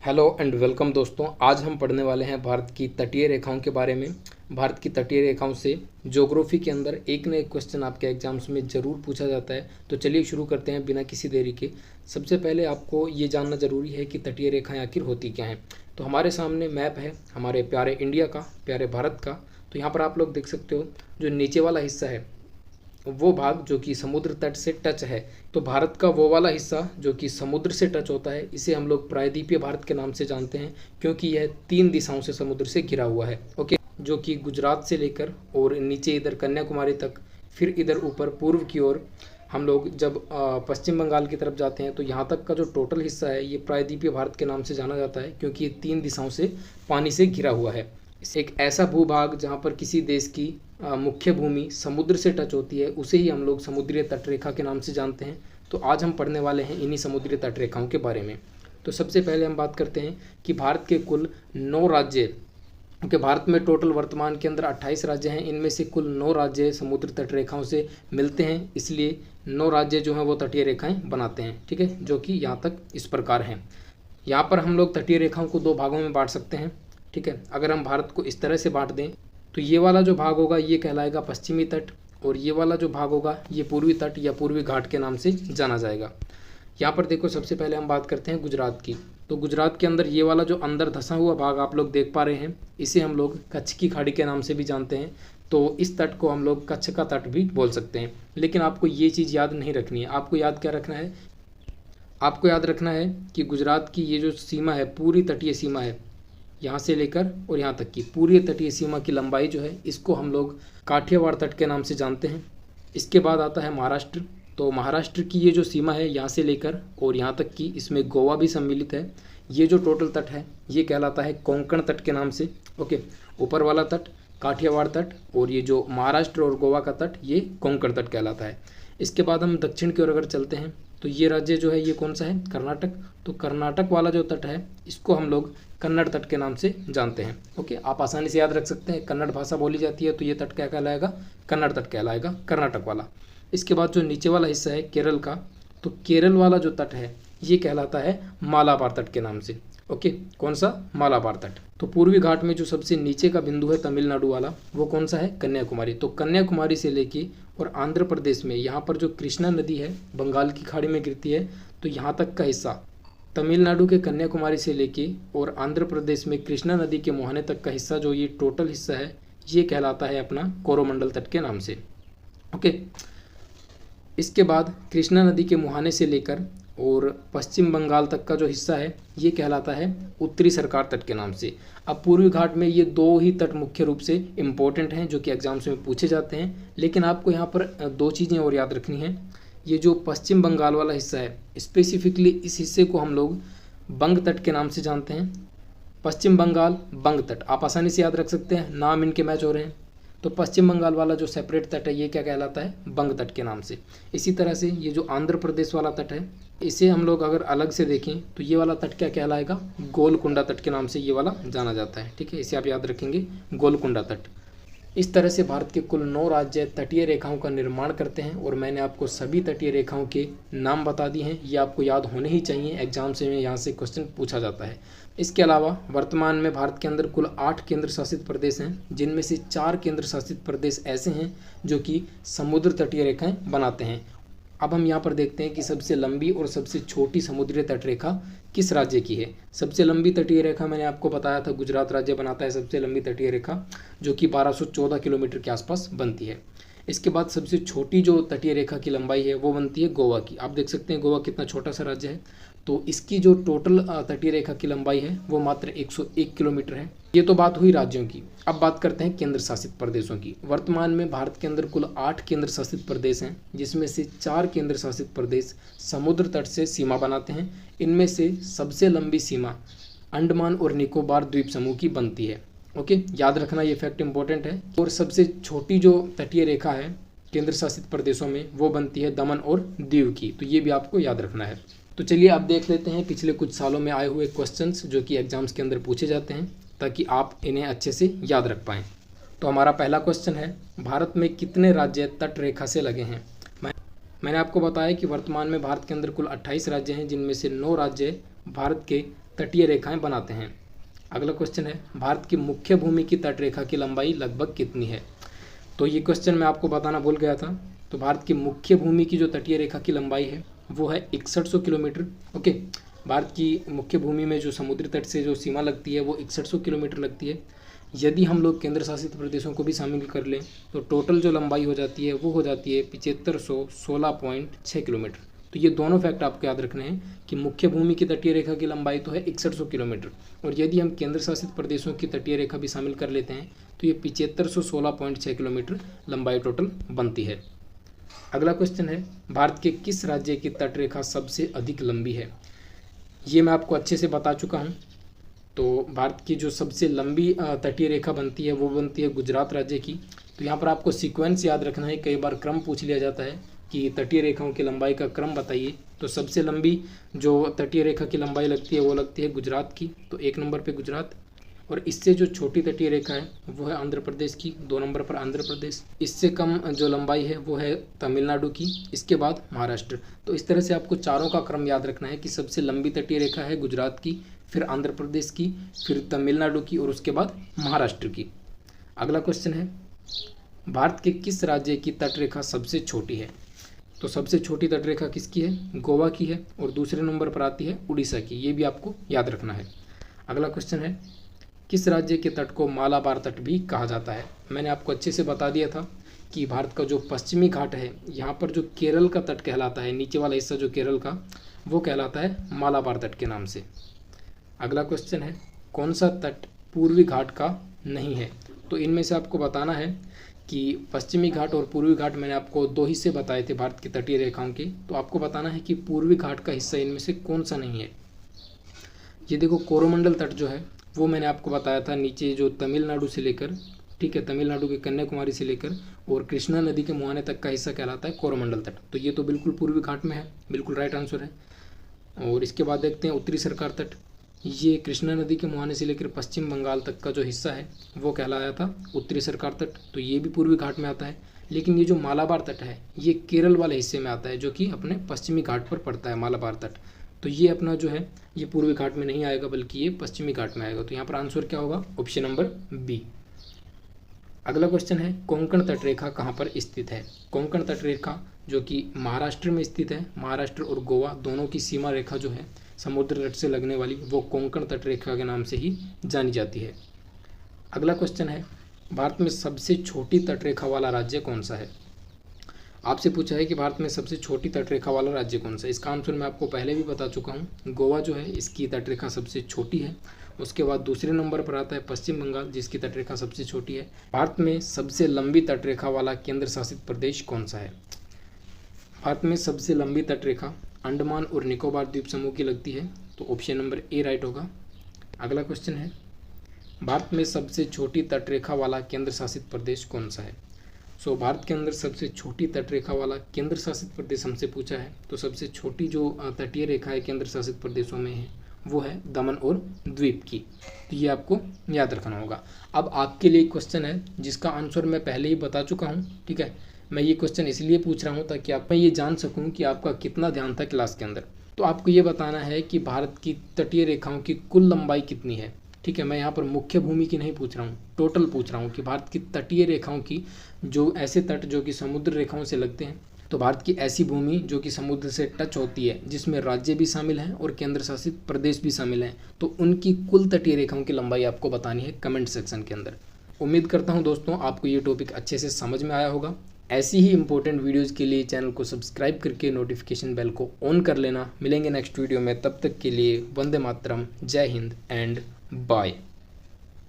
Hello and welcome दोस्तों। आज हम पढ़ने वाले हैं भारत की तटीय रेखाओं के बारे में। भारत की तटीय रेखाओं से ज्योग्राफी के अंदर एक न एक क्वेश्चन आपके एग्जाम्स में ज़रूर पूछा जाता है। तो चलिए शुरू करते हैं बिना किसी देरी के। सबसे पहले आपको ये जानना ज़रूरी है कि तटीय रेखाएं आखिर होती क्या हैं। तो हमारे सामने मैप है हमारे प्यारे इंडिया का, प्यारे भारत का। तो यहाँ पर आप लोग देख सकते हो जो नीचे वाला हिस्सा है वो भाग जो कि समुद्र तट से टच है। तो भारत का वो वाला हिस्सा जो कि समुद्र से टच होता है इसे हम लोग प्रायद्वीपीय भारत के नाम से जानते हैं, क्योंकि यह 3 दिशाओं से समुद्र से घिरा हुआ है। ओके, जो कि गुजरात से लेकर और नीचे इधर कन्याकुमारी तक, फिर इधर ऊपर पूर्व की ओर हम लोग जब पश्चिम बंगाल की तरफ जाते हैं तो यहाँ तक का जो टोटल हिस्सा है ये प्रायद्वीपीय भारत के नाम से जाना जाता है, क्योंकि ये 3 दिशाओं से पानी से घिरा हुआ है। एक ऐसा भूभाग जहाँ पर किसी देश की मुख्य भूमि समुद्र से टच होती है उसे ही हम लोग समुद्रीय तटरेखा के नाम से जानते हैं। तो आज हम पढ़ने वाले हैं इन्हीं समुद्री तटरेखाओं के बारे में। तो सबसे पहले हम बात करते हैं कि भारत के कुल 9 राज्य, क्योंकि भारत में टोटल वर्तमान के अंदर 28 राज्य हैं, इनमें से कुल 9 राज्य समुद्र तटरेखाओं से मिलते हैं, इसलिए 9 राज्य जो हैं वो तटीय रेखाएं बनाते हैं। ठीक है, जो कि यहाँ तक इस प्रकार हैं। यहाँ पर हम लोग तटीय रेखाओं को 2 भागों में बांट सकते हैं। ठीक है, अगर हम भारत को इस तरह से बांट दें तो ये वाला जो भाग होगा ये कहलाएगा पश्चिमी तट, और ये वाला जो भाग होगा ये पूर्वी तट या पूर्वी घाट के नाम से जाना जाएगा। यहाँ पर देखो, सबसे पहले हम बात करते हैं गुजरात की। तो गुजरात के अंदर ये वाला जो अंदर धंसा हुआ भाग आप लोग देख पा रहे हैं इसे हम लोग कच्छ की खाड़ी के नाम से भी जानते हैं। तो इस तट को हम लोग कच्छ का तट भी बोल सकते हैं। लेकिन आपको ये चीज़ याद नहीं रखनी है। आपको याद क्या रखना है? आपको याद रखना है कि गुजरात की ये जो सीमा है, पूरी तटीय सीमा है, यहाँ से लेकर और यहाँ तक की पूरी तटीय सीमा की लंबाई जो है इसको हम लोग काठियावाड़ तट के नाम से जानते हैं। इसके बाद आता है महाराष्ट्र। तो महाराष्ट्र की ये जो सीमा है यहाँ से लेकर और यहाँ तक की, इसमें गोवा भी सम्मिलित है। ये जो टोटल तट है ये कहलाता है कोंकण तट के नाम से। ओके, ऊपर वाला तट काठियावाड़ तट और ये जो महाराष्ट्र और गोवा का तट ये कोंकण तट कहलाता है। इसके बाद हम दक्षिण की ओर अगर चलते हैं तो ये राज्य जो है ये कौन सा है? कर्नाटक। तो कर्नाटक वाला जो तट है इसको हम लोग कन्नड़ तट के नाम से जानते हैं। ओके, आप आसानी से याद रख सकते हैं, कन्नड़ भाषा बोली जाती है तो ये तट क्या कहलाएगा? कन्नड़ तट कहलाएगा, कर्नाटक वाला। इसके बाद जो नीचे वाला हिस्सा है केरल का, तो केरल वाला जो तट है ये कहलाता है मालाबार तट के नाम से। ओके, कौन सा? मालाबार तट। तो पूर्वी घाट में जो सबसे नीचे का बिंदु है तमिलनाडु वाला, वो कौन सा है? कन्याकुमारी। तो कन्याकुमारी से लेके और आंध्र प्रदेश में यहाँ पर जो कृष्णा नदी है बंगाल की खाड़ी में गिरती है, तो यहाँ तक का हिस्सा तमिलनाडु के कन्याकुमारी से लेके और आंध्र प्रदेश में कृष्णा नदी के मुहाने तक का हिस्सा, जो ये टोटल हिस्सा है ये कहलाता है अपना कोरोमंडल तट के नाम से। ओके, इसके बाद कृष्णा नदी के मुहाने से लेकर और पश्चिम बंगाल तक का जो हिस्सा है ये कहलाता है उत्तरी सरकार तट के नाम से। अब पूर्वी घाट में ये 2 ही तट मुख्य रूप से इम्पोर्टेंट हैं जो कि एग्जाम्स में पूछे जाते हैं। लेकिन आपको यहाँ पर 2 चीज़ें और याद रखनी है। ये जो पश्चिम बंगाल वाला हिस्सा है, स्पेसिफिकली इस हिस्से को हम लोग बंग तट के नाम से जानते हैं। पश्चिम बंगाल बंग तट आप आसानी से याद रख सकते हैं, नाम इनके मैच हो रहे हैं। तो पश्चिम बंगाल वाला जो सेपरेट तट है ये क्या कहलाता है? बंग तट के नाम से। इसी तरह से ये जो आंध्र प्रदेश वाला तट है इसे हम लोग अगर अलग से देखें तो ये वाला तट क्या कहलाएगा? गोलकुंडा तट के नाम से ये वाला जाना जाता है। ठीक है, इसे आप याद रखेंगे, गोलकुंडा तट। इस तरह से भारत के कुल 9 राज्य तटीय रेखाओं का निर्माण करते हैं, और मैंने आपको सभी तटीय रेखाओं के नाम बता दिए हैं। ये आपको याद होने ही चाहिए, एग्जाम से में यहाँ से क्वेश्चन पूछा जाता है। इसके अलावा वर्तमान में भारत के अंदर कुल 8 केंद्र शासित प्रदेश हैं, जिनमें से 4 केंद्र शासित प्रदेश ऐसे हैं जो कि समुद्र तटीय रेखाएं बनाते हैं। अब हम यहाँ पर देखते हैं कि सबसे लंबी और सबसे छोटी समुद्री तटरेखा किस राज्य की है। सबसे लंबी तटीय रेखा मैंने आपको बताया था गुजरात राज्य बनाता है सबसे लंबी तटीय रेखा, जो कि 1214 किलोमीटर के आसपास बनती है। इसके बाद सबसे छोटी जो तटीय रेखा की लंबाई है वो बनती है गोवा की। आप देख सकते हैं गोवा कितना छोटा सा राज्य है। तो इसकी जो टोटल तटीय रेखा की लंबाई है वो मात्र 101 किलोमीटर है। ये तो बात हुई राज्यों की। अब बात करते हैं केंद्र शासित प्रदेशों की। वर्तमान में भारत के अंदर कुल 8 केंद्र शासित प्रदेश हैं, जिसमें से 4 केंद्र शासित प्रदेश समुद्र तट से सीमा बनाते हैं। इनमें से सबसे लंबी सीमा अंडमान और निकोबार द्वीप समूह की बनती है। ओके, याद रखना, ये फैक्ट इंपॉर्टेंट है। और सबसे छोटी जो तटीय रेखा है केंद्र शासित प्रदेशों में वो बनती है दमन और दीव की। तो ये भी आपको याद रखना है। तो चलिए अब देख लेते हैं पिछले कुछ सालों में आए हुए क्वेश्चंस जो कि एग्जाम्स के अंदर पूछे जाते हैं, ताकि आप इन्हें अच्छे से याद रख पाएँ। तो हमारा पहला क्वेश्चन है, भारत में कितने राज्य तट रेखा से लगे हैं? मैंने आपको बताया कि वर्तमान में भारत के अंदर कुल 28 राज्य हैं, जिनमें से 9 राज्य भारत के तटीय रेखाएं बनाते हैं। अगला क्वेश्चन है, भारत की मुख्य भूमि की तटरेखा की लंबाई लगभग कितनी है? तो ये क्वेश्चन मैं आपको बताना भूल गया था। तो भारत की मुख्य भूमि की जो तटीय रेखा की लंबाई है वो है 6100 किलोमीटर। ओके, भारत की मुख्य भूमि में जो समुद्री तट से जो सीमा लगती है वो 6100 किलोमीटर लगती है। यदि हम लोग केंद्र शासित प्रदेशों को भी शामिल कर लें तो टोटल जो लंबाई हो जाती है वो हो जाती है 7516.6 किलोमीटर। तो ये दोनों फैक्ट आपको याद रखने हैं कि मुख्य भूमि की तटीय रेखा की लंबाई तो है 6100 किलोमीटर, और यदि हम केंद्र शासित प्रदेशों की तटीय रेखा भी शामिल कर लेते हैं तो ये 7516.6 किलोमीटर लंबाई टोटल बनती है। अगला क्वेश्चन है, भारत के किस राज्य की तटरेखा सबसे अधिक लंबी है? ये मैं आपको अच्छे से बता चुका हूँ। तो भारत की जो सबसे लंबी तटीय रेखा बनती है वो बनती है गुजरात राज्य की। तो यहाँ पर आपको सीक्वेंस याद रखना है, कई बार क्रम पूछ लिया जाता है कि तटीय रेखाओं की लंबाई का क्रम बताइए। तो सबसे लंबी जो तटीय रेखा की लंबाई लगती है वो लगती है गुजरात की, तो 1 नंबर पे गुजरात। और इससे जो छोटी तटीय रेखा है वो है आंध्र प्रदेश की, 2 नंबर पर आंध्र प्रदेश। इससे कम जो लंबाई है वो है तमिलनाडु की, इसके बाद महाराष्ट्र। तो इस तरह से आपको चारों का क्रम याद रखना है कि सबसे लंबी तटीय रेखा है गुजरात की, फिर आंध्र प्रदेश की, फिर तमिलनाडु की और उसके बाद महाराष्ट्र की। अगला क्वेश्चन है, भारत के किस राज्य की तटरेखा सबसे छोटी है? तो सबसे छोटी तटरेखा किसकी है? गोवा की है, और दूसरे नंबर पर आती है उड़ीसा की। ये भी आपको याद रखना है। अगला क्वेश्चन है, किस राज्य के तट को मालाबार तट भी कहा जाता है? मैंने आपको अच्छे से बता दिया था कि भारत का जो पश्चिमी घाट है, यहाँ पर जो केरल का तट कहलाता है, नीचे वाला हिस्सा जो केरल का, वो कहलाता है मालाबार तट के नाम से। अगला क्वेश्चन है, कौन सा तट पूर्वी घाट का नहीं है? तो इनमें से आपको बताना है कि पश्चिमी घाट और पूर्वी घाट मैंने आपको 2 हिस्से बताए थे भारत की तटीय रेखाओं के। तो आपको बताना है कि पूर्वी घाट का हिस्सा इनमें से कौन सा नहीं है। ये देखो, कोरोमंडल तट जो है वो मैंने आपको बताया था, नीचे जो तमिलनाडु से लेकर, ठीक है, तमिलनाडु के कन्याकुमारी से लेकर और कृष्णा नदी के मुहाने तक का हिस्सा कहलाता है कोरोमंडल तट। तो ये तो बिल्कुल पूर्वी घाट में है, बिल्कुल राइट आंसर है। और इसके बाद देखते हैं उत्तरी सरकार तट। ये कृष्णा नदी के मुहाने से लेकर पश्चिम बंगाल तक का जो हिस्सा है वो कहलाया था उत्तरी सरकार तट। तो ये भी पूर्वी घाट में आता है। लेकिन ये जो मालाबार तट है ये केरल वाले हिस्से में आता है, जो कि अपने पश्चिमी घाट पर पड़ता है मालाबार तट। तो ये अपना जो है ये पूर्वी घाट में नहीं आएगा, बल्कि ये पश्चिमी घाट में आएगा। तो यहाँ पर आंसर क्या होगा? Option number B. अगला क्वेश्चन है, कोंकण तटरेखा कहाँ पर स्थित है? कोंकण तटरेखा जो कि महाराष्ट्र में स्थित है, महाराष्ट्र और गोवा दोनों की सीमा रेखा जो है समुद्र तट से लगने वाली, वो कोंकण तटरेखा के नाम से ही जानी जाती है। अगला क्वेश्चन है, भारत में सबसे छोटी तटरेखा वाला राज्य कौन सा है? आपसे पूछा है कि भारत में सबसे छोटी तटरेखा वाला राज्य कौन सा है। इसका आंसर मैं आपको पहले भी बता चुका हूँ, गोवा जो है इसकी तटरेखा सबसे छोटी है। उसके बाद दूसरे नंबर पर आता है पश्चिम बंगाल, जिसकी तटरेखा सबसे छोटी है। भारत में सबसे लंबी तटरेखा वाला केंद्र शासित प्रदेश कौन सा है? भारत में सबसे लंबी तटरेखा अंडमान और निकोबार द्वीप समूह की लगती है, तो ऑप्शन नंबर ए राइट होगा। अगला क्वेश्चन है, भारत में सबसे छोटी तटरेखा वाला केंद्र शासित प्रदेश कौन सा है? भारत के अंदर सबसे छोटी तटरेखा वाला केंद्र शासित प्रदेश हमसे पूछा है, तो सबसे छोटी जो तटीय रेखा है केंद्र शासित प्रदेशों में है वो है दमन और द्वीप की। तो ये आपको याद रखना होगा। अब आपके लिए क्वेश्चन है जिसका आंसर मैं पहले ही बता चुका हूँ, ठीक है। मैं ये क्वेश्चन इसलिए पूछ रहा हूँ ताकि मैं ये जान सकूँ कि आपका कितना ध्यान था क्लास के अंदर। तो आपको ये बताना है कि भारत की तटीय रेखाओं की कुल लंबाई कितनी है, ठीक है। मैं यहाँ पर मुख्य भूमि की नहीं पूछ रहा हूँ, टोटल पूछ रहा हूँ कि भारत की तटीय रेखाओं की, जो ऐसे तट जो कि समुद्र रेखाओं से लगते हैं, तो भारत की ऐसी भूमि जो कि समुद्र से टच होती है, जिसमें राज्य भी शामिल हैं और केंद्र शासित प्रदेश भी शामिल हैं, तो उनकी कुल तटीय रेखाओं की लंबाई आपको बतानी है कमेंट सेक्शन के अंदर। उम्मीद करता हूँ दोस्तों आपको ये टॉपिक अच्छे से समझ में आया होगा। ऐसी ही इंपॉर्टेंट वीडियोज़ के लिए चैनल को सब्सक्राइब करके नोटिफिकेशन बेल को ऑन कर लेना। मिलेंगे नेक्स्ट वीडियो में, तब तक के लिए वंदे मातरम, जय हिंद एंड बाय।